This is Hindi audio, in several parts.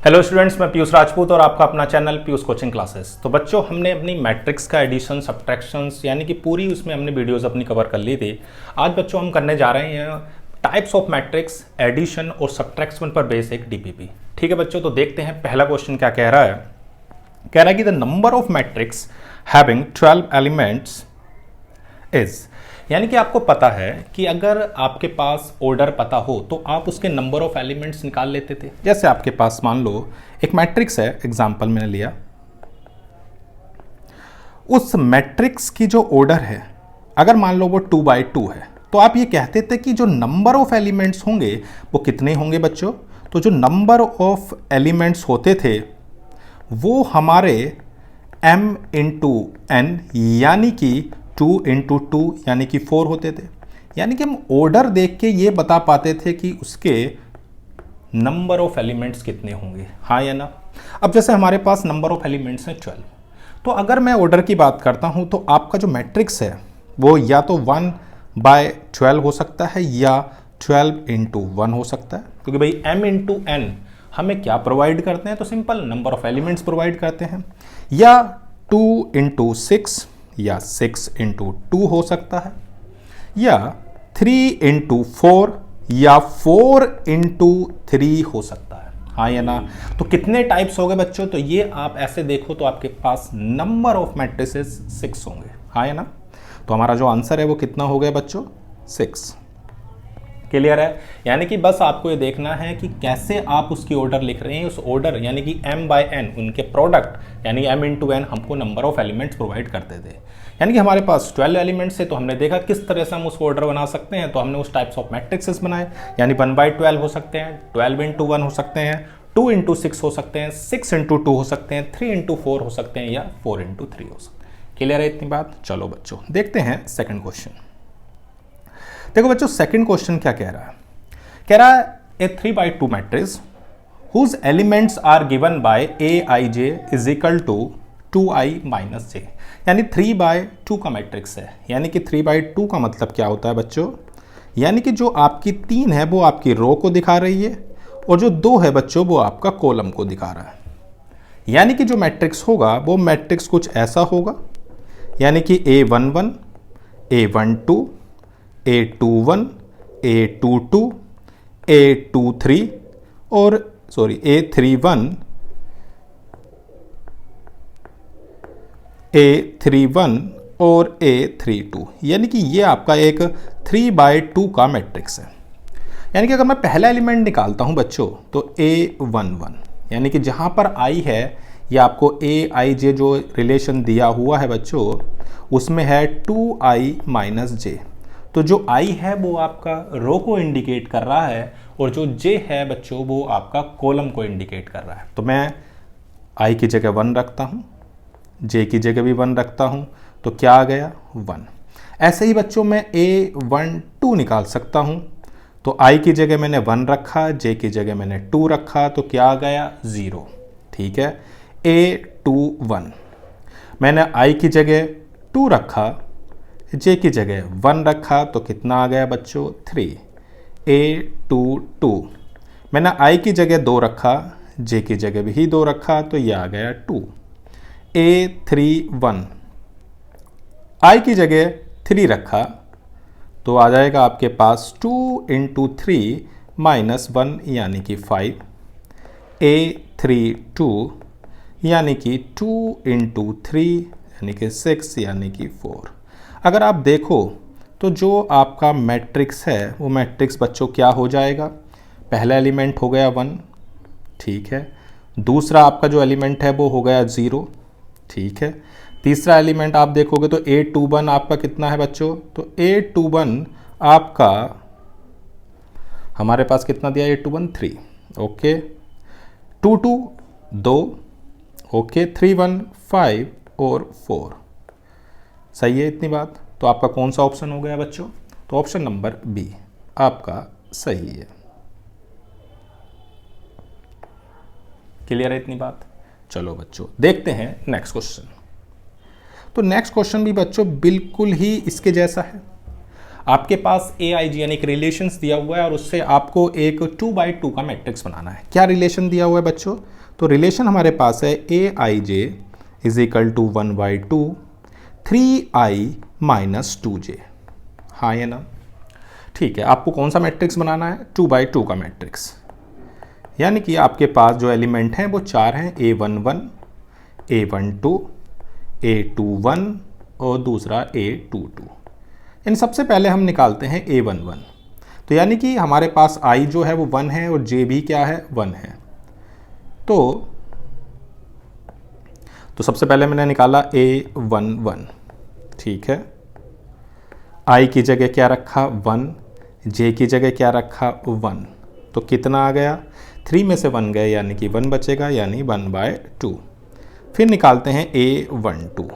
हेलो स्टूडेंट्स, मैं पीयूष राजपूत और आपका अपना चैनल पीयूष कोचिंग क्लासेस। तो बच्चों, हमने अपनी मैट्रिक्स का एडिशन सब्ट्रैक्शंस यानी कि पूरी उसमें हमने वीडियोस अपनी कवर कर ली थी। आज बच्चों हम करने जा रहे हैं टाइप्स ऑफ मैट्रिक्स, एडिशन और सब्ट्रैक्शन पर बेस एक डीपीपी। ठीक है बच्चों, तो देखते हैं पहला क्वेश्चन क्या कह रहा है। कह रहा है कि the number of matrix having 12 elements is, यानी कि आपको पता है कि अगर आपके पास ऑर्डर पता हो तो आप उसके नंबर ऑफ एलिमेंट्स निकाल लेते थे। जैसे आपके पास मान लो एक मैट्रिक्स है, एग्जांपल मैंने लिया, उस मैट्रिक्स की जो ऑर्डर है अगर मान लो वो 2/2 है, तो आप ये कहते थे कि जो नंबर ऑफ एलिमेंट्स होंगे वो कितने होंगे बच्चों। तो जो नंबर ऑफ एलिमेंट्स होते थे वो हमारे m इंटू एन यानी कि 2 इंटू 2 यानी कि 4 होते थे। यानी कि हम ऑर्डर देख के ये बता पाते थे कि उसके नंबर ऑफ एलिमेंट्स कितने होंगे, हाँ या ना। अब जैसे हमारे पास नंबर ऑफ एलिमेंट्स हैं 12, तो अगर मैं ऑर्डर की बात करता हूँ तो आपका जो मैट्रिक्स है वो या तो 1/12 हो सकता है या 12 इंटू 1 हो सकता है, क्योंकि भाई m इंटू एन हमें क्या प्रोवाइड करते हैं, तो simple number of elements provide करते हैं। या 2 इंटू 6 या 6 इंटू 2 हो सकता है, या 3 इंटू 4 या 4 इंटू 3 हो सकता है, हाँ या ना। तो कितने टाइप्स हो गए बच्चों, तो ये आप ऐसे देखो तो आपके पास नंबर ऑफ मैट्रिसेस 6 होंगे, हाँ या ना। तो हमारा जो आंसर है वो कितना हो गया बच्चों, 6। क्लियर है। यानी कि बस आपको ये देखना है कि कैसे आप उसकी ऑर्डर लिख रहे हैं। उस ऑर्डर यानी कि m/n उनके प्रोडक्ट यानी m इंटू एन हमको नंबर ऑफ एलिमेंट्स प्रोवाइड करते थे। यानी कि हमारे पास 12 एलिमेंट्स है, तो हमने देखा किस तरह से हम उसको ऑर्डर बना सकते हैं। तो हमने उस टाइप्स ऑफ मैट्रिक्सेस बनाए, यानी 1/12 हो सकते हैं, 12 इंटू 1 हो सकते हैं, 2 इंटू 6 हो सकते हैं, 6 इंटू 2 हो सकते हैं, 3 इंटू 4 हो सकते हैं या 4 इंटू 3 हो सकते हैं। क्लियर है इतनी बात। चलो बच्चों देखते हैं सेकेंड क्वेश्चन। देखो बच्चों सेकेंड क्वेश्चन क्या कह रहा है। कह रहा है ए 3/2 matrix whose elements are given by aij is equal to 2i minus j, यानी 3/2 का मैट्रिक्स है। यानी कि 3/2 का मतलब क्या होता है बच्चों, यानी कि जो आपकी 3 है वो आपकी रो को दिखा रही है और जो 2 है बच्चों वो आपका कॉलम को दिखा रहा है। यानी कि जो मैट्रिक्स होगा वो मैट्रिक्स कुछ ऐसा होगा, यानी कि A11, A12, A21, A22, A23 और A31, A31 और A32, यानी कि ये आपका एक 3/2 का मैट्रिक्स है। यानी कि अगर मैं पहला एलिमेंट निकालता हूं बच्चों तो A11, यानी कि जहां पर i है ये आपको aij जो रिलेशन दिया हुआ है बच्चों उसमें है 2i माइनस j। तो जो i है वो आपका रो को इंडिकेट कर रहा है और जो j है बच्चों वो आपका कॉलम को इंडिकेट कर रहा है। तो मैं i की जगह 1 रखता हूँ, j की जगह भी 1 रखता हूँ, तो क्या आ गया 1। ऐसे ही बच्चों मैं A12 निकाल सकता हूँ, तो i की जगह मैंने 1 रखा, j की जगह मैंने 2 रखा, तो क्या आ गया 0। ठीक है। A21 मैंने i की जगह 2 रखा, j की जगह 1 रखा, तो कितना आ गया बच्चों 3। A22 मैंने i की जगह 2 रखा, j की जगह भी 2 रखा, तो ये आ गया 2। A31 i की जगह 3 रखा, तो आ जाएगा आपके पास 2 इंटू 3 माइनस 1 यानी कि 5। A32 यानी कि 2 इंटू 3 यानी कि 6 यानी कि 4। अगर आप देखो तो जो आपका मैट्रिक्स है वो मैट्रिक्स बच्चों क्या हो जाएगा, पहला एलिमेंट हो गया 1, ठीक है, दूसरा आपका जो एलिमेंट है वो हो गया 0, ठीक है, तीसरा एलिमेंट आप देखोगे तो A21 आपका कितना है बच्चों, तो A21 आपका हमारे पास कितना दिया, A21 3, ओके, 2 2, ओके, 3 5 और 4। सही है इतनी बात। तो आपका कौन सा ऑप्शन हो गया बच्चों, तो ऑप्शन नंबर बी आपका सही है। क्लियर है इतनी बात। चलो बच्चों देखते हैं नेक्स्ट क्वेश्चन। तो नेक्स्ट क्वेश्चन भी बच्चों बिल्कुल ही इसके जैसा है। आपके पास ए आई जी यानी एक रिलेशंस दिया हुआ है और उससे आपको एक 2x2 का मैट्रिक्स बनाना है। क्या रिलेशन दिया हुआ है बच्चों? तो रिलेशन हमारे पास है A I J is equal to 1/2 3i minus 2j। हाँ या ना? ठीक है, आपको कौन सा मैट्रिक्स बनाना है? 2x2 का मैट्रिक्स। यानी कि आपके पास जो एलिमेंट हैं वो 4 हैं, A11, A12, A21 और दूसरा A22। इन सबसे पहले हम निकालते हैं A11। तो यानी कि हमारे पास I जो है वो 1 है और J भी क्या है? 1 है। तो सबसे पहले मैंने निकाला A11। ठीक है, I की जगह क्या रखा? 1, J की जगह क्या रखा? 1। तो कितना आ गया? 3 में से 1 गए यानी कि 1 बचेगा, यानी 1/2। फिर निकालते हैं A12।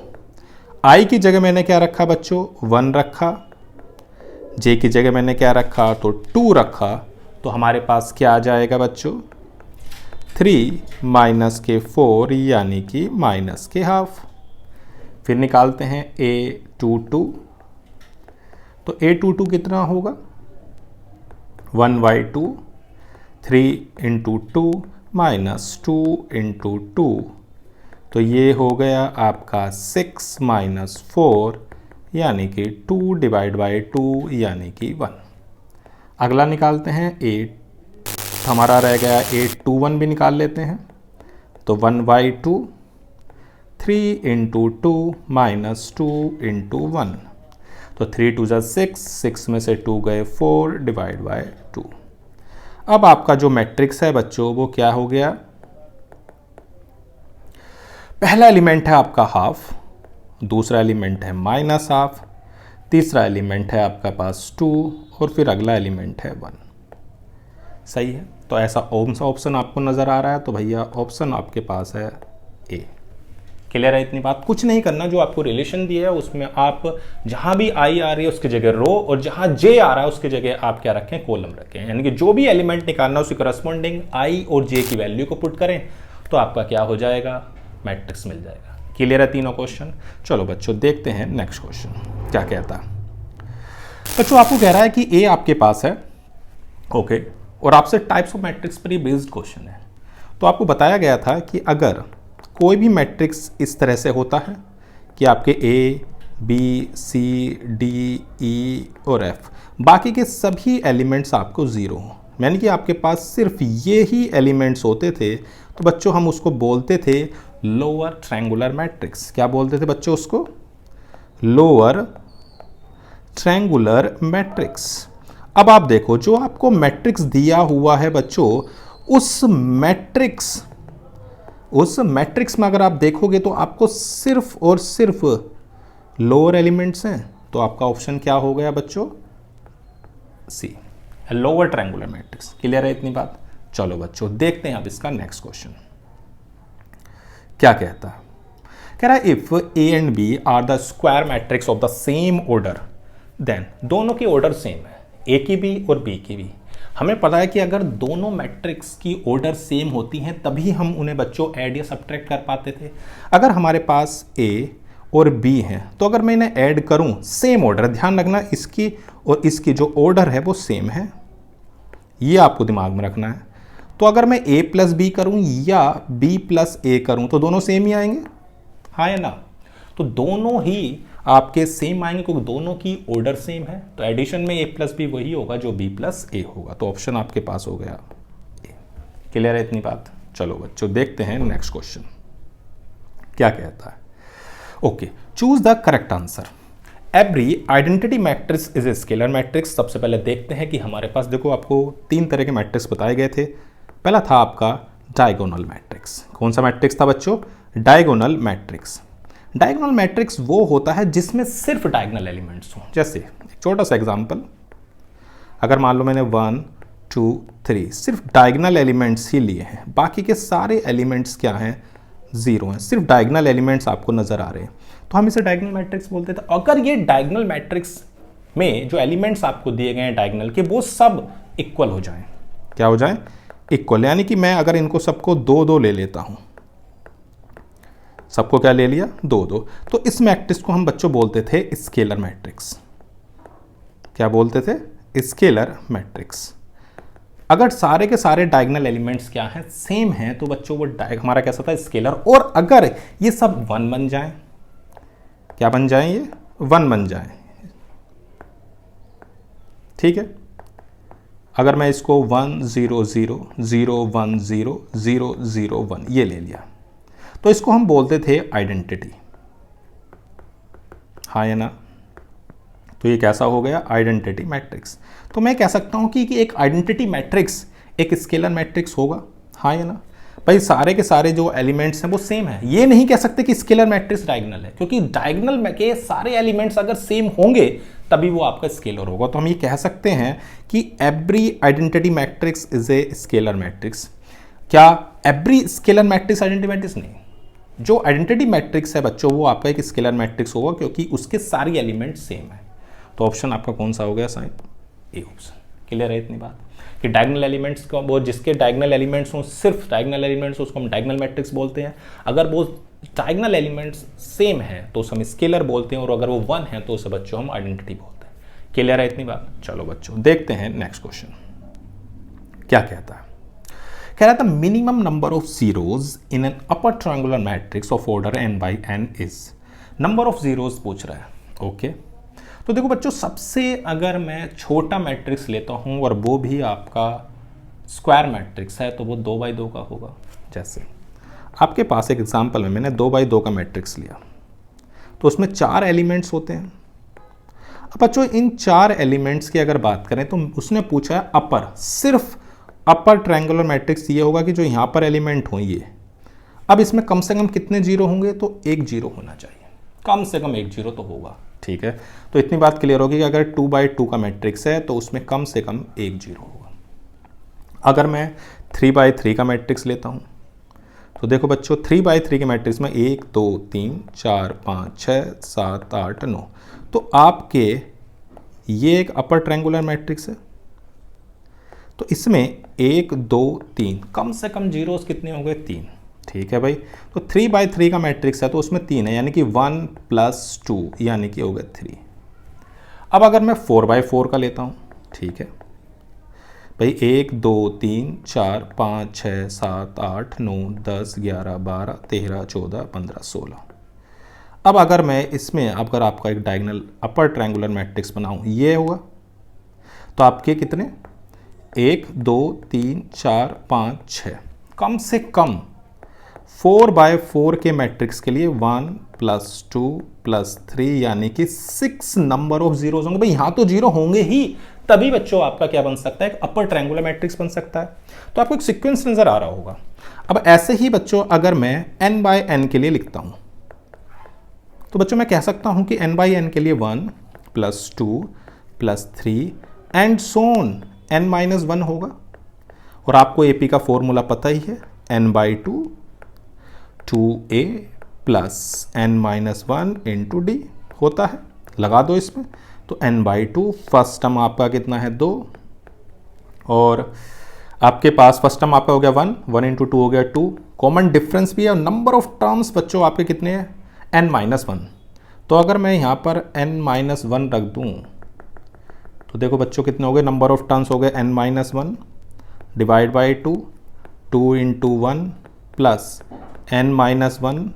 I की जगह मैंने क्या रखा बच्चों? 1 रखा। J की जगह मैंने क्या रखा? तो 2 रखा। तो हमारे पास क्या आ जाएगा बच्चों? 3 माइनस के 4 यानी कि माइनस के हाफ। फिर निकालते हैं A22। तो A22 कितना होगा? 1/2 3 इंटू 2 माइनस 2 इंटू 2। तो ये हो गया आपका 6 माइनस 4 यानी कि 2 डिवाइड बाई 2 यानी कि 1। अगला निकालते हैं हमारा रह गया A21 भी निकाल लेते हैं। तो 1/2 3 इंटू 2 माइनस 2 इंटू 1। तो 3 2 जा 6, 6 में से 2 गए 4 डिवाइड बाई 2। अब आपका जो मैट्रिक्स है बच्चों वो क्या हो गया? पहला एलिमेंट है आपका हाफ, दूसरा एलिमेंट है माइनस हाफ, तीसरा एलिमेंट है आपका पास 2 और फिर अगला एलिमेंट है 1। सही है, तो ऐसा ऑप्शन आपको नज़र आ रहा है, तो भैया ऑप्शन आपके पास है ए। क्लियर है इतनी बात? कुछ नहीं करना, जो आपको रिलेशन दिया है उसमें आप जहां भी आई आ रही है उसकी जगह रो और जहां जे आ रहा है उसकी जगह आप क्या रखें? कॉलम रखें। यानी कि जो भी एलिमेंट निकालना है उसकी करस्पॉन्डिंग आई और जे की वैल्यू को पुट करें तो आपका क्या हो जाएगा? मैट्रिक्स मिल जाएगा। क्लियर है तीनों क्वेश्चन? चलो बच्चों देखते हैं नेक्स्ट क्वेश्चन क्या कहता है। बच्चों आपको कह रहा है कि ए आपके पास है, ओके, और आपसे टाइप्स ऑफ मैट्रिक्स पर ही बेस्ड क्वेश्चन है। तो आपको बताया गया था कि अगर कोई भी मैट्रिक्स इस तरह से होता है कि आपके A B C D E और एफ, बाकी के सभी एलिमेंट्स आपको ज़ीरो हों, यानी कि आपके पास सिर्फ ये ही एलिमेंट्स होते थे, तो बच्चों हम उसको बोलते थे लोअर ट्रायंगुलर मैट्रिक्स। क्या बोलते थे बच्चों उसको? Lower triangular matrix. अब आप देखो, जो आपको मैट्रिक्स दिया हुआ है बच्चों, उस मैट्रिक्स में अगर आप देखोगे तो आपको सिर्फ और सिर्फ लोअर एलिमेंट्स हैं। तो आपका ऑप्शन क्या हो गया बच्चों? सी, लोअर ट्रायंगुलर मैट्रिक्स। क्लियर है इतनी बात? चलो बच्चों देखते हैं अब इसका नेक्स्ट क्वेश्चन क्या कहता है। कह रहा है if A and B are the square matrix of the same order, then दोनों की ऑर्डर सेम है, ए की भी और बी की भी। हमें पता है कि अगर दोनों मैट्रिक्स की ऑर्डर सेम होती हैं तभी हम उन्हें बच्चों ऐड या सब्ट्रैक्ट कर पाते थे। अगर हमारे पास ए और बी हैं तो अगर मैं इन्हें ऐड करूं सेम ऑर्डर, ध्यान रखना इसकी और इसकी जो ऑर्डर है वो सेम है, ये आपको दिमाग में रखना है। तो अगर मैं a प्लस बी करूं या b प्लस ए करूं तो दोनों सेम ही आएंगे, हाँ या ना? तो दोनों ही आपके सेम आएंगे क्योंकि दोनों की ऑर्डर सेम है। तो एडिशन में a प्लस बी वही होगा जो b प्लस ए होगा। तो ऑप्शन आपके पास हो गया ए। क्लियर है इतनी बात? चलो बच्चों देखते हैं नेक्स्ट क्वेश्चन क्या कहता है। Okay, choose the correct answer. Every identity matrix is a scalar matrix. सबसे पहले देखते हैं कि हमारे पास देखो आपको 3 तरह के मैट्रिक्स बताए गए थे। पहला था आपका डायगोनल मैट्रिक्स। कौन सा मैट्रिक्स था बच्चों? Diagonal matrix. डायगोनल मैट्रिक्स वो होता है जिसमें सिर्फ डायगोनल एलिमेंट्स हों। जैसे एक छोटा सा एग्जांपल, अगर मान लो मैंने 1 2 3 सिर्फ डायगोनल एलिमेंट्स ही लिए हैं, बाकी के सारे एलिमेंट्स क्या हैं? जीरो हैं, सिर्फ डायगोनल एलिमेंट्स आपको नजर आ रहे हैं, तो हम इसे डायगोनल मैट्रिक्स बोलते थे। अगर ये डायगोनल मैट्रिक्स में जो एलिमेंट्स आपको दिए गए हैं डायगोनल के, वो सब इक्वल हो जाएं। क्या हो जाएं? इक्वल। यानी कि मैं अगर इनको सबको 2 2 ले लेता हूं, सबको क्या ले लिया? 2 2, तो इस मैट्रिक्स को हम बच्चों बोलते थे स्केलर मैट्रिक्स। क्या बोलते थे, स्केलर मैट्रिक्स। अगर सारे के सारे डायगोनल एलिमेंट्स क्या हैं, सेम हैं, तो बच्चों वो हमारा कैसा था, स्केलर। और अगर ये सब 1 बन जाएं, क्या बन जाएं, ये 1 बन जाएं, ठीक है। अगर मैं इसको 1 0 0 0 1 0 0 0 1 ये ले लिया, तो इसको हम बोलते थे आइडेंटिटी, हाँ या ना। तो ये कैसा हो गया, आइडेंटिटी मैट्रिक्स। तो मैं कह सकता हूं कि एक आइडेंटिटी मैट्रिक्स एक स्केलर मैट्रिक्स होगा, हाँ या ना। भाई सारे के सारे जो एलिमेंट्स हैं वो सेम है, ये नहीं कह सकते कि स्केलर मैट्रिक्स डायगोनल है, क्योंकि डायगोनल में के सारे एलिमेंट्स अगर सेम होंगे तभी वो आपका स्केलर होगा। तो हम ये कह सकते हैं कि every identity matrix is a scalar matrix. क्या every scalar matrix identity matrix? नहीं, जो आइडेंटिटी मैट्रिक्स है बच्चों वो आपका एक स्केलर मैट्रिक्स होगा, क्योंकि उसके सारी एलिमेंट सेम है। तो ऑप्शन आपका कौन सा हो गया साइन, ए ऑप्शन। क्लियर है इतनी बात कि डायगोनल एलिमेंट्स को, वो जिसके डायगोनल एलिमेंट्स हो, सिर्फ डायगोनल एलिमेंट्स, उसको हम डायगोनल मैट्रिक्स बोलते हैं। अगर वो डायगोनल एलिमेंट्स सेम है तो उसे हम स्केलर बोलते हैं, और अगर वो 1 है तो उसे बच्चों हम आइडेंटिटी बोलते हैं। क्लियर है इतनी बात। चलो बच्चों देखते हैं नेक्स्ट क्वेश्चन क्या कहता है। कह रहा था minimum number of zeros in an upper triangular matrix of order n by n is. Number of zeros पूछ रहा है, ओके। तो देखो बच्चों, सबसे अगर मैं छोटा मैट्रिक्स लेता हूं और वो भी आपका स्क्वायर मैट्रिक्स है, तो वो 2 by 2 का होगा। जैसे आपके पास एक एग्जांपल में मैंने 2 by 2 का मैट्रिक्स लिया, तो उसमें 4 एलिमेंट्स होते हैं। अब बच्चों इन 4 एलिमेंट्स की अगर बात करें तो उसने पूछा है अपर, सिर्फ अपर ट्रायंगुलर मैट्रिक्स ये होगा कि जो यहाँ पर एलिमेंट हो ये। अब इसमें कम से कम कितने जीरो होंगे, तो 1 जीरो होना चाहिए, कम से कम 1 जीरो तो होगा, ठीक है। तो इतनी बात क्लियर होगी कि अगर 2 by 2 का मैट्रिक्स है तो उसमें कम से कम 1 जीरो होगा। अगर मैं 3 by 3 का मैट्रिक्स लेता हूँ, तो देखो बच्चों 3 by 3 के मैट्रिक्स में 1 2 3 4 5 6 7 8 9, तो आपके ये एक अपर ट्रायंगुलर मैट्रिक्स है। तो इसमें 1 2 3 कम से कम जीरोस कितने हो गए, 3, ठीक है भाई। तो 3 by 3 का मैट्रिक्स है तो उसमें 3 है, यानी कि 1 + 2 यानी कि हो गया 3। अब अगर मैं 4 by 4 का लेता हूँ, ठीक है भाई, 1 2 3 4 5 6 7 8 9 10 11 12 13 14 15 16। अब अगर मैं इसमें अगर आपका एक डायगोनल अपर ट्रायंगुलर मैट्रिक्स बनाऊँ, ये होगा, तो आपके कितने 1 2 3 4 5 6, कम से कम 4 by 4 के मैट्रिक्स के लिए 1 + 2 + 3 यानी कि 6 नंबर ऑफ जीरोज होंगे। भाई यहाँ तो जीरो होंगे ही, तभी बच्चों आपका क्या बन सकता है, एक अपर ट्रायंगुलर मैट्रिक्स बन सकता है। तो आपको एक सीक्वेंस नजर आ रहा होगा। अब ऐसे ही बच्चों अगर मैं n by n के लिए लिखता हूँ, तो बच्चों मैं कह सकता हूँ कि n by n के लिए 1 + 2 + 3 एंड सो ऑन n - 1 होगा। और आपको AP का फॉर्मूला पता ही है, n by 2 2a + n - 1 × d होता है, लगा दो इसमें। तो n by 2 फर्स्ट टर्म आपका कितना है 2, और आपके पास फर्स्ट टर्म आपका हो गया 1 × 2 हो गया 2, कॉमन डिफरेंस भी है। और नंबर ऑफ टर्म्स बच्चों आपके कितने हैं, n - 1। तो अगर मैं यहाँ पर n - 1 रख दूँ, तो देखो बच्चों कितने हो गए, नंबर ऑफ टर्म्स हो गए n - 1 divide by 2 2 × 1 plus n - 1।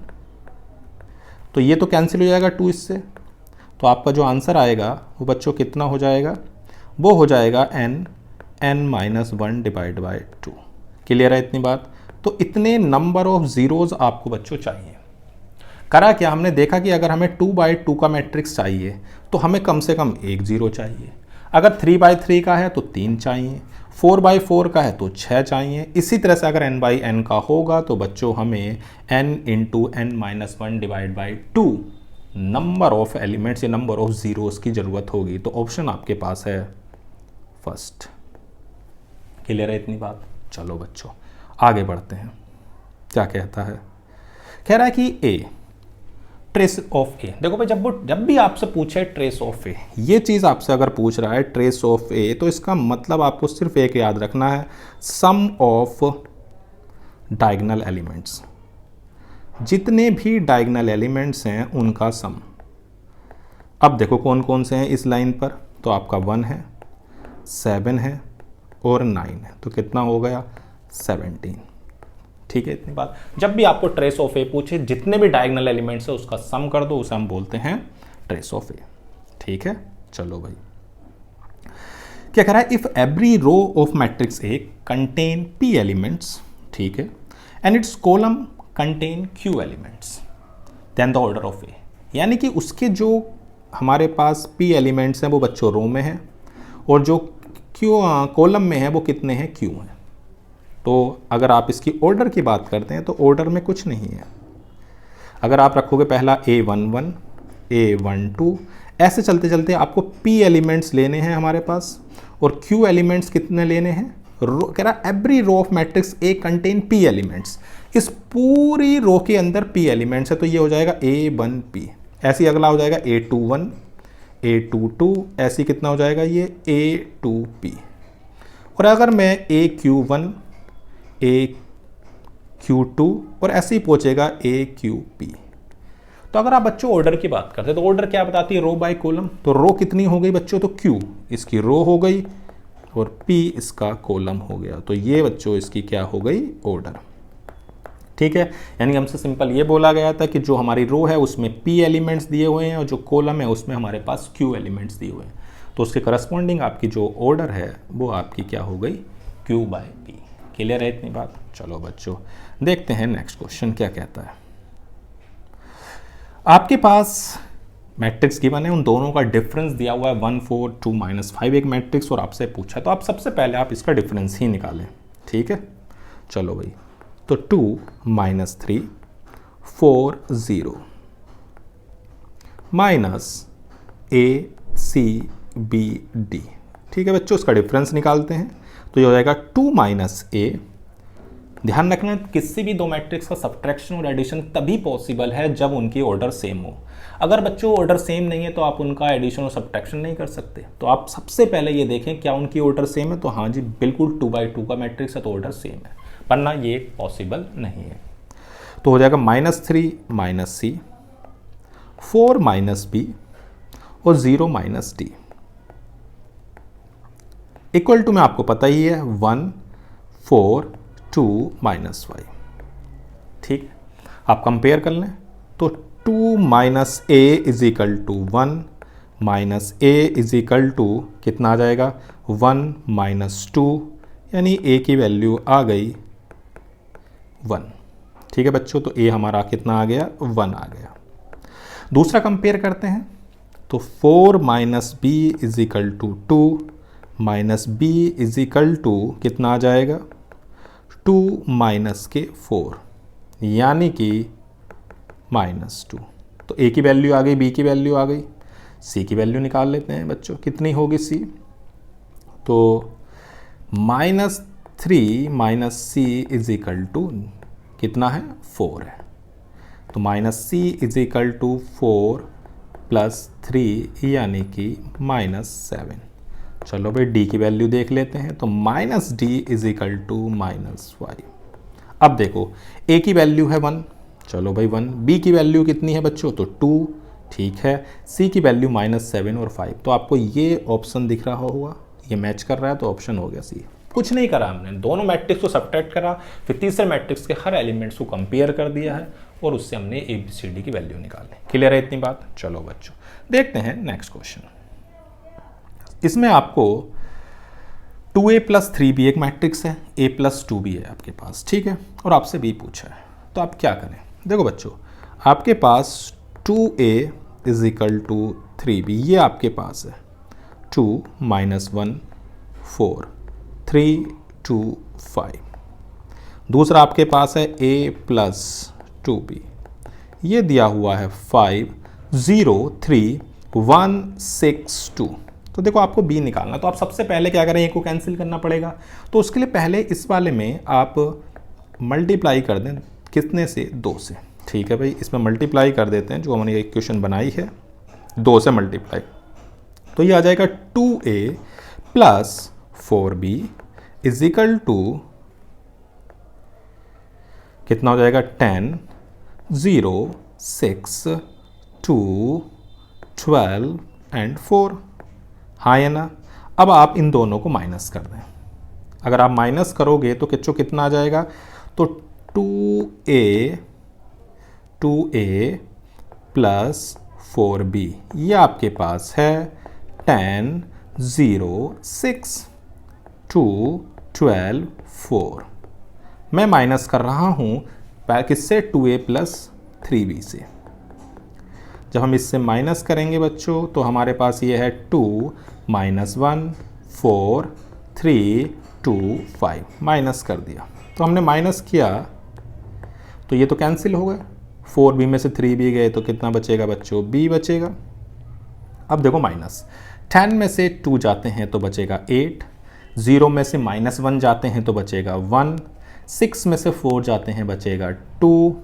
तो ये तो कैंसिल हो जाएगा 2 इससे, तो आपका जो आंसर आएगा वो बच्चों कितना हो जाएगा, वो हो जाएगा n - 1 डिवाइड बाई 2। क्लियर है इतनी बात। तो इतने नंबर ऑफ जीरोज आपको बच्चों चाहिए। करा क्या हमने देखा कि अगर हमें 2 by 2 का मैट्रिक्स चाहिए तो हमें कम से कम 1 जीरो चाहिए, अगर 3 by 3 का है तो 3 चाहिए, 4 by 4 का है तो 6 चाहिए। इसी तरह से अगर n by n का होगा तो बच्चों हमें n × n - 1 divide by 2 number of elements या नंबर ऑफ जीरोस की ज़रूरत होगी। तो ऑप्शन आपके पास है फर्स्ट। क्लियर है इतनी बात। चलो बच्चों आगे बढ़ते हैं, क्या कहता है। कह रहा है कि ए ट्रेस ऑफ ए। देखो भाई जब भी आपसे पूछे ट्रेस ऑफ ए, ये चीज़ आपसे अगर पूछ रहा है ट्रेस ऑफ ए, तो इसका मतलब आपको सिर्फ एक याद रखना है, सम ऑफ डायगोनल एलिमेंट्स। जितने भी डायगोनल एलिमेंट्स हैं उनका सम। अब देखो कौन कौन से हैं इस लाइन पर, तो आपका 1 है, 7 है और 9 है, तो कितना हो गया 17। ठीक है, इतनी बात। जब भी आपको ट्रेस ऑफ ए पूछे, जितने भी डायगोनल एलिमेंट्स है उसका सम कर दो, उसे हम बोलते हैं ट्रेस ऑफ ए। ठीक है, चलो भाई क्या कह रहा है, if every row of matrix A contain P elements, ठीक है, and its column contain Q elements, then the order of A. यानी कि उसके जो हमारे पास पी एलिमेंट्स हैं वो बच्चों रो में हैं, और जो क्यू कॉलम में है वो कितने हैं, क्यू हैं। तो अगर आप इसकी ऑर्डर की बात करते हैं तो ऑर्डर में कुछ नहीं है। अगर आप रखोगे पहला A11, A12, ऐसे चलते चलते आपको P एलिमेंट्स लेने हैं हमारे पास, और Q एलिमेंट्स कितने लेने हैं, कह रहा every row of matrix A contain P elements. इस पूरी रो के अंदर P एलिमेंट्स है, तो ये हो जाएगा A1P। ऐसे अगला हो जाएगा A21, A22, ऐसी कितना हो जाएगा ये A2P। और अगर मैं AQ1, AQ2 और ऐसे ही पहुंचेगा AQP। तो अगर आप बच्चों ऑर्डर की बात करते हैं तो ऑर्डर क्या बताती है, रो बाय कॉलम। तो रो कितनी हो गई बच्चों, तो Q इसकी रो हो गई और P इसका कॉलम हो गया। तो ये बच्चों इसकी क्या हो गई, ऑर्डर। ठीक है, यानी हमसे सिंपल ये बोला गया था कि जो हमारी रो है उसमें P एलिमेंट्स दिए हुए हैं और जो कॉलम है उसमें हमारे पास Q एलिमेंट्स दिए हुए हैं, तो उसके करस्पॉन्डिंग आपकी जो ऑर्डर है वो आपकी क्या हो गई, Q बाय P। क्लियर है इतनी बात। चलो बच्चों देखते हैं नेक्स्ट क्वेश्चन क्या कहता है। आपके पास मैट्रिक्स गिवन है, उन दोनों का डिफरेंस दिया हुआ है 1 4 2 -5 एक मैट्रिक्स, और आपसे पूछा है तो आप सबसे पहले आप इसका डिफरेंस ही निकालें। ठीक है, चलो भाई, तो 2 -3 4 0 -ACBD। ठीक है बच्चों, इसका डिफरेंस निकालते हैं तो ये हो जाएगा 2 -A। ध्यान रखना किसी भी दो मैट्रिक्स का सब्ट्रैक्शन और एडिशन तभी पॉसिबल है जब उनकी ऑर्डर सेम हो। अगर बच्चों ऑर्डर सेम नहीं है तो आप उनका एडिशन और सब्ट्रैक्शन नहीं कर सकते। तो आप सबसे पहले ये देखें क्या उनकी ऑर्डर सेम है, तो हाँ जी बिल्कुल 2 by 2 का मैट्रिक्स है तो ऑर्डर सेम है, वरना ये पॉसिबल नहीं है। तो हो जाएगा -3 -C, 4 -B और 0 -D। इक्वल टू में आपको पता ही है 1 4 2 -5। ठीक, आप कंपेयर कर लें तो 2 -A is equal to 1 -A is equal to कितना आ जाएगा 1 -2, यानी A की वैल्यू आ गई 1। ठीक है बच्चों, तो A हमारा कितना आ गया, 1 आ गया। दूसरा कंपेयर करते हैं तो 4 -B is equal to 2 -B is equal to कितना आ जाएगा 2 के 4, यानी कि -2। तो A की वैल्यू आ गई, B की वैल्यू आ गई, C की वैल्यू निकाल लेते हैं बच्चों, कितनी होगी C, तो -3 C इज इक्वल टू कितना है 4 है, तो -C इज इक्वल टू 4 + 3 यानी कि -7। चलो भाई D की वैल्यू देख लेते हैं, तो -D इज इक्वल टू -5। अब देखो A की वैल्यू है 1, चलो भाई 1, B की वैल्यू कितनी है बच्चों, तो 2, ठीक है, C की वैल्यू -7 और 5। तो आपको ये ऑप्शन दिख रहा होगा, ये मैच कर रहा है, तो ऑप्शन हो गया C। कुछ नहीं करा हमने, दोनों मैट्रिक्स को सब्ट्रैक्ट करा, फिर तीसरे मैट्रिक्स के हर एलिमेंट्स को कंपेयर कर दिया है और उससे हमने ABCD की वैल्यू निकाली। क्लियर है इतनी बात। चलो बच्चों देखते हैं नेक्स्ट क्वेश्चन। इसमें आपको 2A + 3B एक मैट्रिक्स है, A + 2B है आपके पास, ठीक है, और आपसे B पूछा है, तो आप क्या करें। देखो बच्चों, आपके पास 2A is equal to 3B, ये आपके पास है 2 - 1 4 3 2 5। दूसरा आपके पास है A + 2B, ये दिया हुआ है 5 0 3 1 6 2। तो देखो आपको B निकालना, तो आप सबसे पहले क्या करें, A को कैंसिल करना पड़ेगा। तो उसके लिए पहले इस वाले में आप मल्टीप्लाई कर दें, कितने से, 2 से। ठीक है भाई, इसमें मल्टीप्लाई कर देते हैं, जो हमने इक्वेशन बनाई है 2 से मल्टीप्लाई, तो ये आ जाएगा 2A + 4B is equal to कितना हो जाएगा 10 0 6 2 12 एंड 4। हाँ या ना। अब आप इन दोनों को माइनस कर दें। अगर आप माइनस करोगे तो किच्चो कितना आ जाएगा, तो 2a प्लस 4b, ये आपके पास है 10 0 6 2 12 4। मैं माइनस कर रहा हूँ किससे, 2a प्लस 3b से। जब हम इससे माइनस करेंगे बच्चों तो हमारे पास ये है 2 -1 4 3 2 5, माइनस कर दिया। तो हमने माइनस किया तो ये तो कैंसिल हो गए, 4b में से 3b गए तो कितना बचेगा बच्चों, b बचेगा। अब देखो माइनस 10 में से 2 जाते हैं तो बचेगा 8, 0 में से -1 जाते हैं तो बचेगा 1, 6 में से 4 जाते हैं बचेगा 2,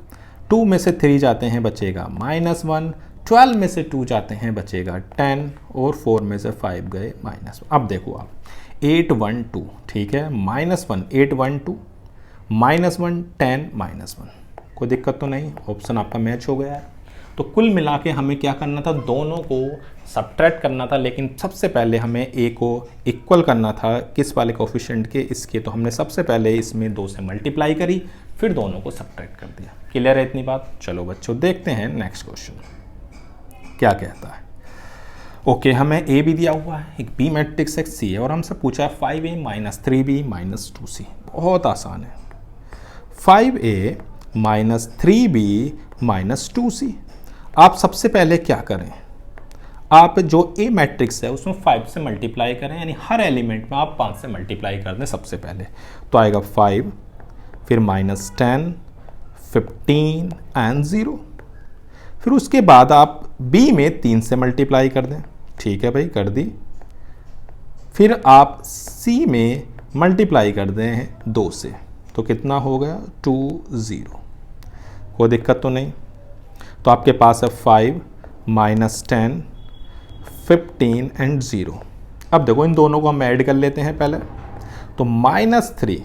2 में से 3 जाते हैं बचेगा -1, 12 में से 2 जाते हैं बचेगा 10 और 4 में से 5 गए -1। अब देखो आप 8 1 2, ठीक है, -1 8 1 2, -1 10 -1, कोई दिक्कत तो नहीं, ऑप्शन आपका मैच हो गया है। तो कुल मिला के हमें क्या करना था, दोनों को सब्ट्रैक्ट करना था, लेकिन सबसे पहले हमें a को इक्वल करना था किस वाले कोफिशिएंट के, इसके। तो हमने सबसे पहले इसमें 2 से मल्टीप्लाई करी, फिर दोनों को सब्ट्रैक्ट कर दिया। क्लियर है इतनी बात? चलो बच्चों देखते हैं नेक्स्ट क्वेश्चन क्या कहता है। ओके, हमें a भी दिया हुआ है, एक b मैट्रिक्स एक c है, और हमसे पूछा है 5a - 3b - 2c। बहुत आसान है, 5a - 3b - 2c। आप सबसे पहले क्या करें, आप जो a मैट्रिक्स है उसमें 5 से मल्टीप्लाई करें, यानी हर एलिमेंट में आप 5 से मल्टीप्लाई कर दें सबसे पहले। तो आएगा 5, फिर -10 15 एंड 0। फिर उसके बाद आप b में 3 से मल्टीप्लाई कर दें, ठीक है भाई, कर दी। फिर आप c में मल्टीप्लाई कर दें 2 से, तो कितना हो गया 2 0, कोई दिक्कत तो नहीं। तो आपके पास है 5 -10 15 एंड 0। अब देखो इन दोनों को हम ऐड कर लेते हैं पहले। तो -3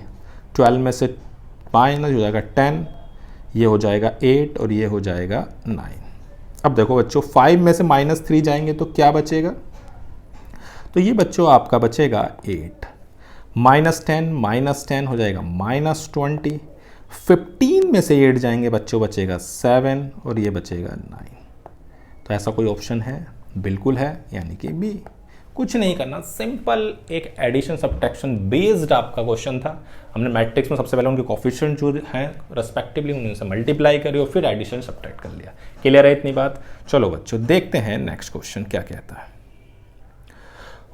12 में से माइनस हो जाएगा 10, ये हो जाएगा 8 और ये हो जाएगा 9। अब देखो बच्चों 5 में से -3 जाएंगे तो क्या बचेगा, तो ये बच्चों आपका बचेगा 8, -10 हो जाएगा -20, 15 में से 8 जाएंगे बच्चों बचेगा 7 और ये बचेगा 9। तो ऐसा कोई ऑप्शन है? बिल्कुल है, यानी कि बी। कुछ नहीं करना, सिंपल एक एडिशन सब्ट्रैक्शन बेस्ड आपका क्वेश्चन था। हमने मैट्रिक्स में सबसे पहले उनके कोफिशिएंट जो हैं रेस्पेक्टिवली उनसे मल्टीप्लाई करी और फिर एडिशन सब्ट्रैक्ट कर लिया। क्लियर है इतनी बात? चलो बच्चों देखते हैं नेक्स्ट क्वेश्चन क्या कहता है।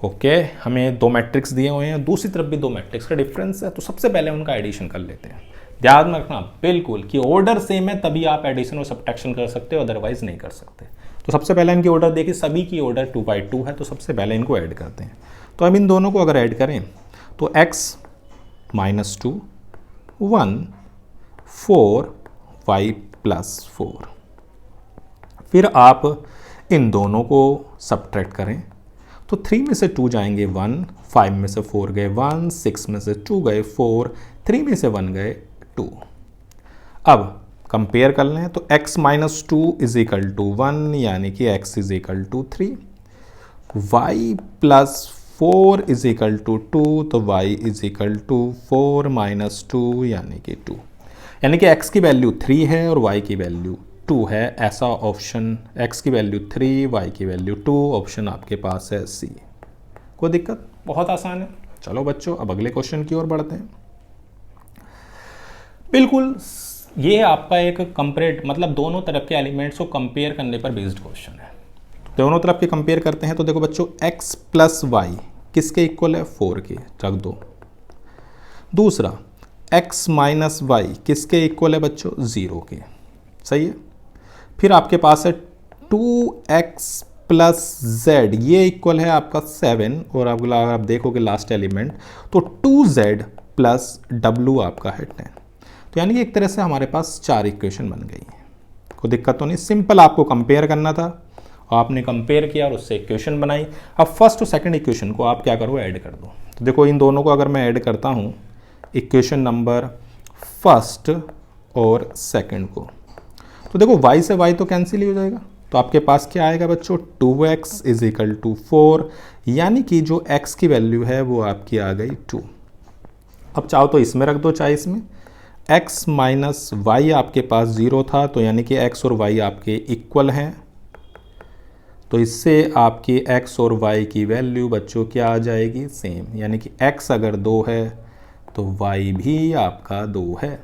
ओके, हमें 2 मैट्रिक्स दिए हुए हैं, दूसरी तरफ भी 2 मैट्रिक्स का डिफरेंस है, तो सबसे पहले उनका एडिशन कर लेते हैं। ध्यान में रखना बिल्कुल कि ऑर्डर सेम है तभी आप एडिशन और सब्ट्रैक्शन कर सकते हो, अदरवाइज नहीं कर सकते। तो सबसे पहले इनकी ऑर्डर देखिए, सभी की ऑर्डर 2/2 है, तो सबसे पहले इनको ऐड करते हैं। तो हम इन दोनों को अगर ऐड करें तो x -2 1 4 y + 4। फिर आप इन दोनों को सब्ट्रैक्ट करें तो 3 में से 2 जाएंगे 1, 5 में से 4 गए 1, 6 में से 2 गए 4, 3 में से 1 गए 2। अब कंपेयर कर लें तो x - 2 = 1, यानी कि x = 3, y + 4 = 2, तो y = 4 - 2 यानी कि 2, यानी कि x की वैल्यू 3 है और y की वैल्यू 2 है। ऐसा ऑप्शन, x की वैल्यू 3 y की वैल्यू 2, ऑप्शन आपके पास है सी। कोई दिक्कत? बहुत आसान है। चलो बच्चों अब अगले क्वेश्चन की ओर बढ़ते हैं। बिल्कुल ये आपका एक कंपेयर, मतलब दोनों तरफ के एलिमेंट्स को कंपेयर करने पर बेस्ड क्वेश्चन है। दोनों तरफ के कंपेयर करते हैं तो देखो बच्चों x + y किसके इक्वल है, 4 के, रख दो। दूसरा x - y किसके इक्वल है बच्चों, 0 के, सही है। फिर आपके पास है 2x + z, ये इक्वल है आपका 7, और अगला आप देखोगे लास्ट एलिमेंट तो 2z + w आपका है 10। तो यानी कि एक तरह से हमारे पास 4 इक्वेशन बन गई हैं। कोई दिक्कत तो नहीं, सिंपल आपको कंपेयर करना था, आपने कंपेयर किया और उससे इक्वेशन बनाई। अब फर्स्ट और सेकंड इक्वेशन को आप क्या करो, ऐड कर दो। तो देखो इन दोनों को अगर मैं ऐड करता हूँ, इक्वेशन नंबर फर्स्ट और सेकंड को, तो देखो y से y तो कैंसिल ही हो जाएगा, तो आपके पास क्या आएगा बच्चों, 2x इज इक्वल टू 4, यानी कि जो x की वैल्यू है वो आपकी आ गई 2। अब चाहो तो इसमें रख दो, चाहे इसमें x माइनस वाई आपके पास 0 था, तो यानी कि x और y आपके इक्वल हैं, तो इससे आपकी x और y की वैल्यू बच्चों क्या आ जाएगी, सेम, यानी कि x अगर 2 है तो y भी आपका 2 है।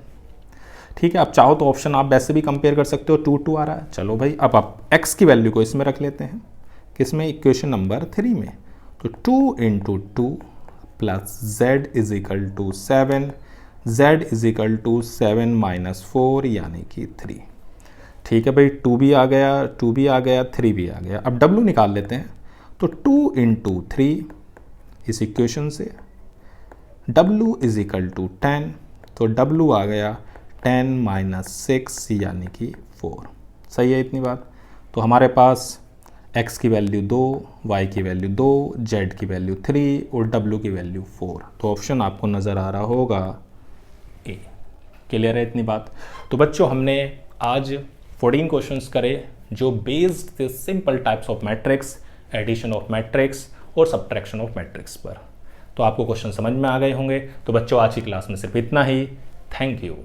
ठीक है, आप चाहो तो ऑप्शन आप वैसे भी कंपेयर कर सकते हो, 2 2 आ रहा है। चलो भाई, अब आप x की वैल्यू को इसमें रख लेते हैं, किसमें, इक्वेशन नंबर 3 में। तो 2 into 2 plus z is equal to 7, z is equal to 7 minus 4 यानी कि 3। ठीक है भाई, 2 भी आ गया, 2 भी आ गया, 3 भी आ गया। अब w निकाल लेते हैं, तो 2 इंटू 3 इस इक्वेशन से w इज इक्वल टू 10, तो w आ गया 10 माइनस 6 यानी कि 4। सही है इतनी बात। तो हमारे पास x की वैल्यू 2, y की वैल्यू 2, z की वैल्यू 3 और w की वैल्यू 4। तो ऑप्शन आपको नज़र आ रहा होगा ए। क्लियर है इतनी बात। तो बच्चों हमने आज 14 क्वेश्चंस करे जो बेस्ड थे simple types of matrix, addition of matrix और सब्ट्रैक्शन ऑफ मैट्रिक्स पर। तो आपको क्वेश्चन समझ में आ गए होंगे। तो बच्चों आज की क्लास में सिर्फ इतना ही। Thank you.